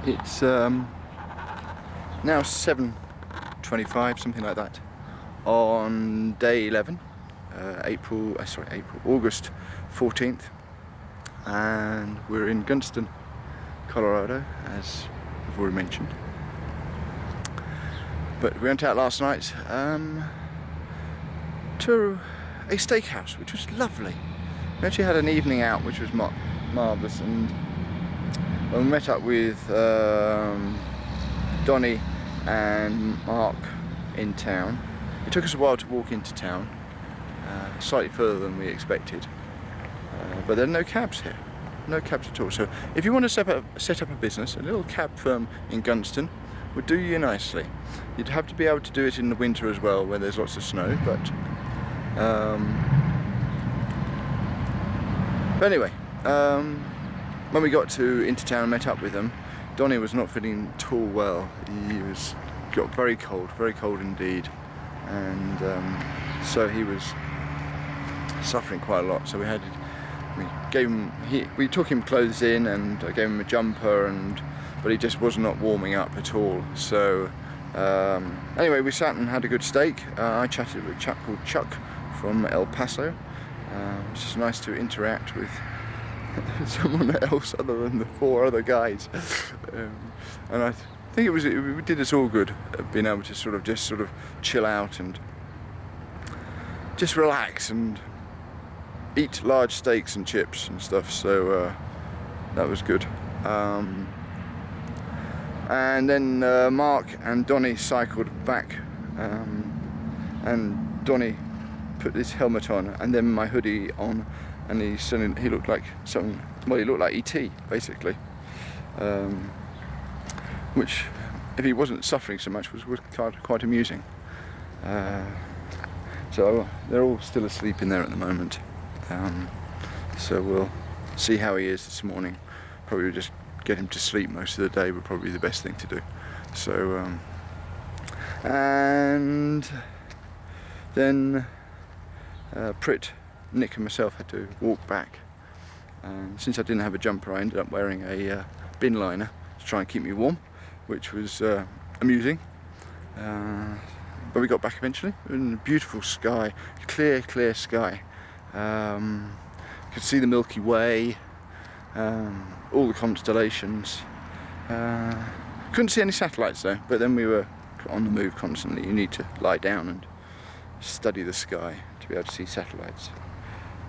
It's now 7:25, something like that, on day 11, August 14th, and we're in Gunnison, Colorado, as I've already mentioned. But we went out last night to a steakhouse, which was lovely. We actually had an evening out, which was marvellous, and when we met up with Donnie and Mark in town, it took us a while to walk into town, slightly further than we expected, but there are no cabs here, no cabs at all. So if you want to set up a business, a little cab firm in Gunnison would do you nicely. You'd have to be able to do it in the winter as well, where there's lots of snow, but anyway, when we got into town and met up with them, Donnie was not feeling at all well. He got very cold indeed, and so he was suffering quite a lot. So we took him clothes in, and I gave him a jumper, but he just was not warming up at all. So anyway, we sat and had a good steak. I chatted with a chap called Chuck from El Paso. It's just nice to interact with someone else other than the 4 other guys, and I think it did us all good, being able to sort of chill out and just relax and eat large steaks and chips and stuff. So that was good. And then Mark and Donnie cycled back, and Donnie put his helmet on and then my hoodie on, and he looked like he looked like E.T. basically, which, if he wasn't suffering so much, was quite amusing. So they're all still asleep in there at the moment, so we'll see how he is this morning. Probably just get him to sleep most of the day would probably be the best thing to do. So and then Prit, Nick and myself had to walk back. Since I didn't have a jumper, I ended up wearing a bin liner to try and keep me warm, which was amusing. But we got back eventually in a beautiful sky, clear sky. Could see the Milky Way, all the constellations. Couldn't see any satellites though, but then we were on the move constantly. You need to lie down and study the sky to be able to see satellites.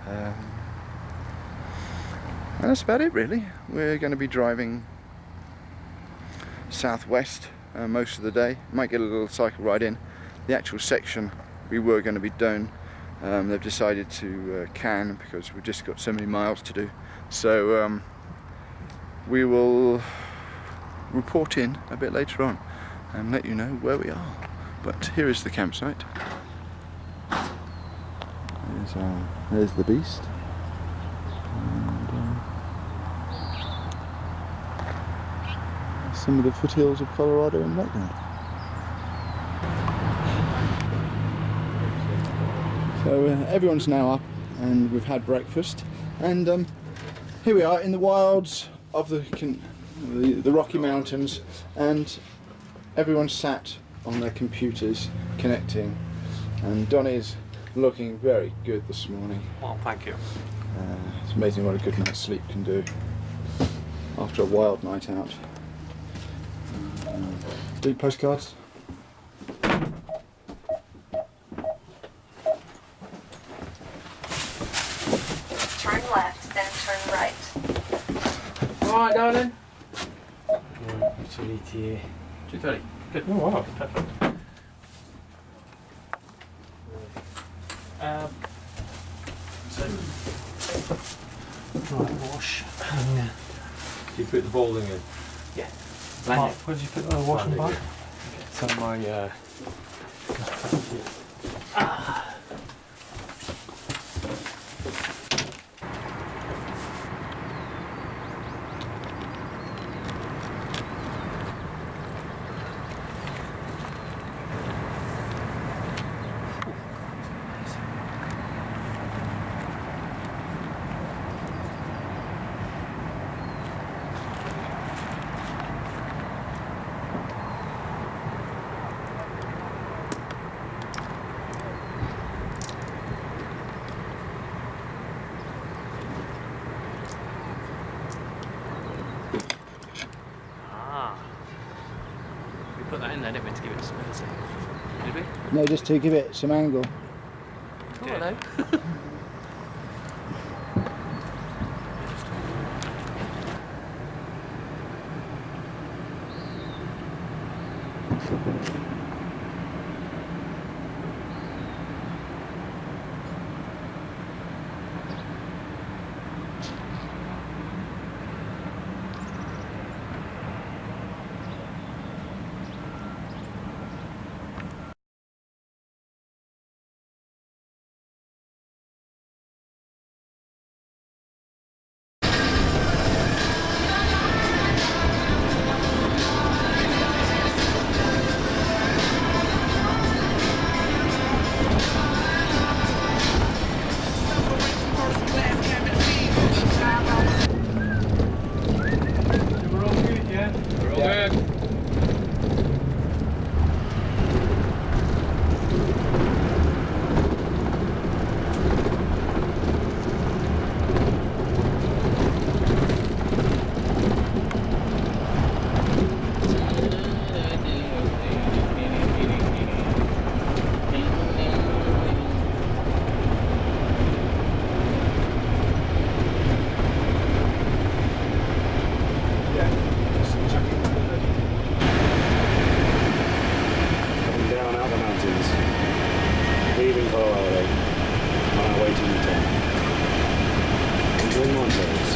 And that's about it really. We're going to be driving southwest most of the day. Might get a little cycle ride in. The actual section we were going to be down, they've decided to can, because we've just got so many miles to do. So we will report in a bit later on and let you know where we are. But here is the campsite. There's the beast. And, some of the foothills of Colorado in the background. So everyone's now up and we've had breakfast, and here we are in the wilds of the Rocky Mountains, and everyone's sat on their computers connecting, and Donnie's looking very good this morning. Well, thank you. It's amazing what a good night's sleep can do after a wild night out. Do postcards? Turn left, then turn right. Alright, darling. 2:30. 2:30. Good. Oh, wow. Perfect. Right, wash. Do you put the bowling in? Yeah. Mark, where did you put the washing bag? It's on my Did we? No, just to give it some angle. Oh, hello. We're all good, yeah? We're all good. Coming down out the mountains, leaving Colorado, on our way to Utah. Enjoying Montrose.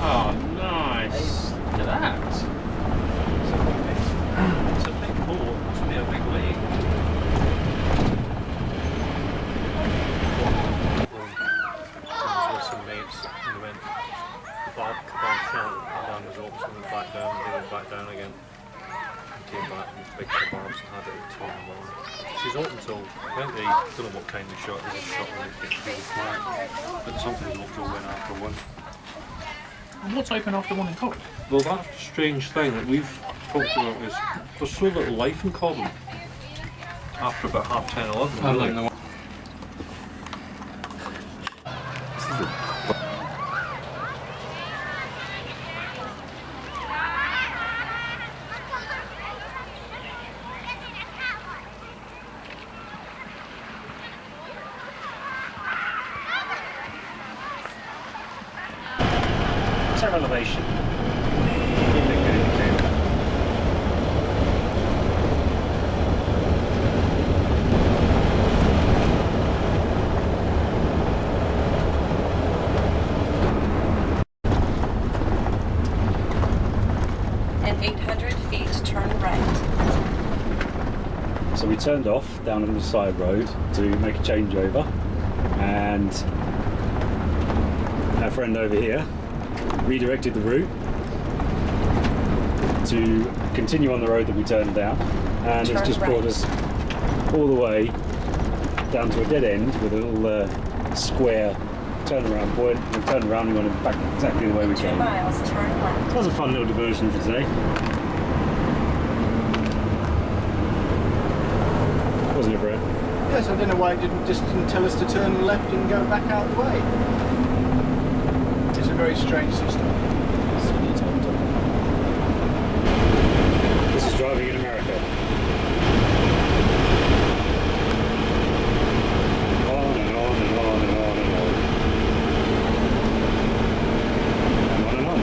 Oh, nice. Look at that. It's a big pool. Must be a big lake. With some mates and we went kebab shop, down the ropes and went back down, and they went back down again. And came back and big kebabs and had it at 2 in the morning. She's open till, I think they don't know what kind of shot, they just shot when it gets really quiet. But sometimes open till 1 after 1. And what's open after 1 in Corinth? Well, that strange thing that we've talked about is there's so little life in Cobham after about half 10, 11. Really. What's our elevation? In 800 feet, turn right. So we turned off down on the side road to make a changeover, and our friend over here redirected the route to continue on the road that we turned down, and it's just brought us all the way down to a dead end with a little square turnaround point. We've turned around and gone back exactly the way we 2 came. miles, turn left. That was a fun little diversion for today. Wasn't it, Brett? Yes, I don't know why it didn't tell us to turn left and go back out the way. It's a very strange system. This is driving in America. On and on and on and on and on. And on and on.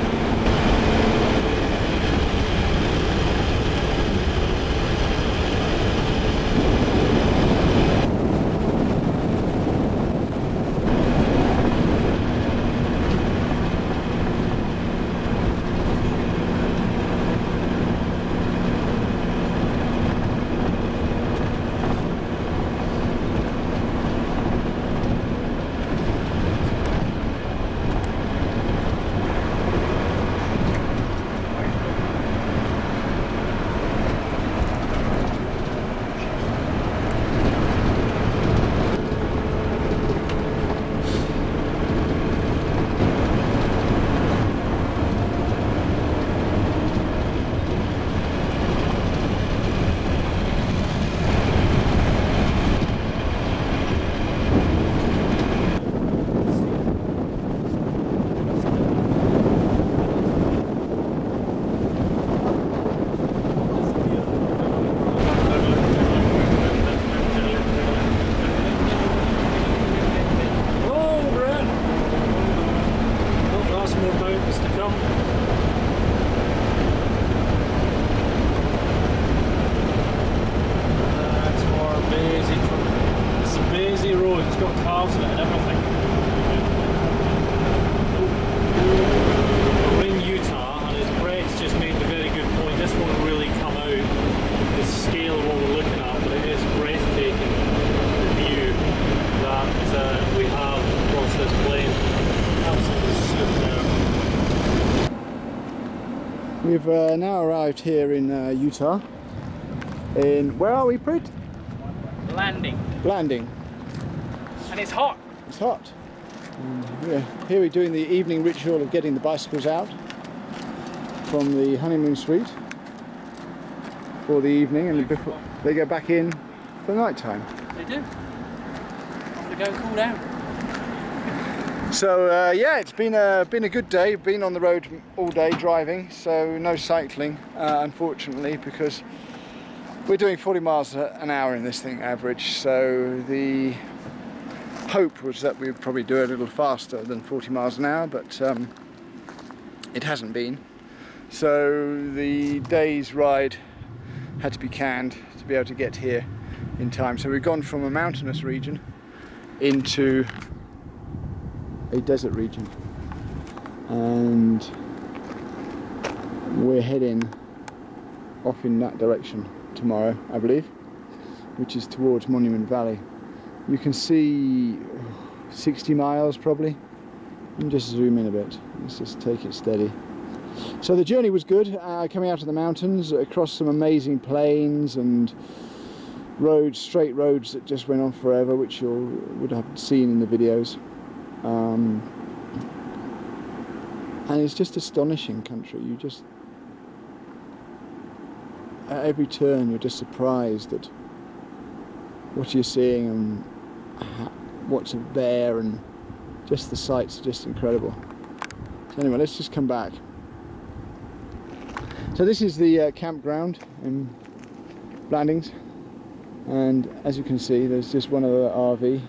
We've now arrived here in Utah. In, where are we, Prit? Landing. Landing. And it's hot. It's hot. Here we're doing the evening ritual of getting the bicycles out from the honeymoon suite for the evening, and before they go back in for night time. They do. Off they go and cool down. So yeah, it's been a good day. Been on the road all day driving, so no cycling, unfortunately, because we're doing 40 miles an hour in this thing average. So the hope was that we would probably do it a little faster than 40 miles an hour, but it hasn't been. So the day's ride had to be canned to be able to get here in time. So we've gone from a mountainous region into a desert region, and we're heading off in that direction tomorrow, I believe, which is towards Monument Valley. You can see 60 miles probably. Let me just zoom in a bit. Let's just take it steady. So the journey was good, coming out of the mountains across some amazing plains and roads, straight roads that just went on forever, which you would have seen in the videos. And it's just astonishing country. You just, at every turn you're just surprised at what you're seeing and what's there, and just the sights are just incredible. So anyway, let's just come back. So this is the campground in Blandings, and as you can see there's just one other RV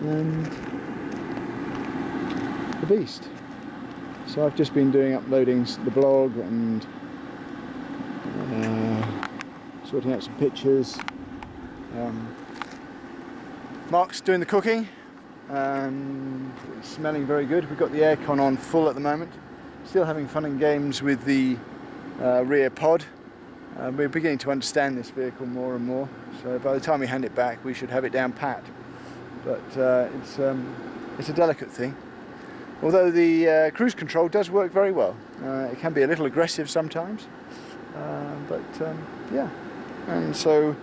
and the beast. So I've just been uploading the blog and sorting out some pictures. Mark's doing the cooking and it's smelling very good. We've got the aircon on full at the moment. Still having fun and games with the rear pod. We're beginning to understand this vehicle more and more, so by the time we hand it back we should have it down pat. But it's a delicate thing. Although the cruise control does work very well. It can be a little aggressive sometimes, but yeah. And so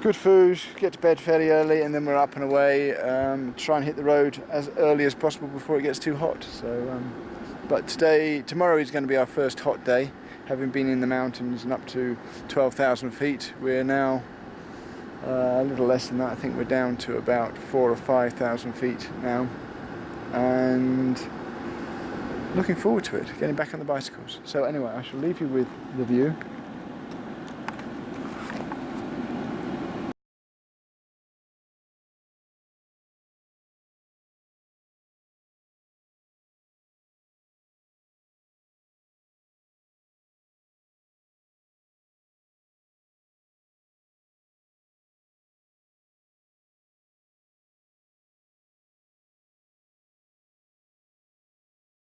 good food, get to bed fairly early, and then we're up and away. Try and hit the road as early as possible before it gets too hot. So, but tomorrow is going to be our first hot day. Having been in the mountains and up to 12,000 feet, we're now a little less than that. I think we're down to about 4,000 or 5,000 feet now, and looking forward to it, getting back on the bicycles. So anyway, I shall leave you with the view.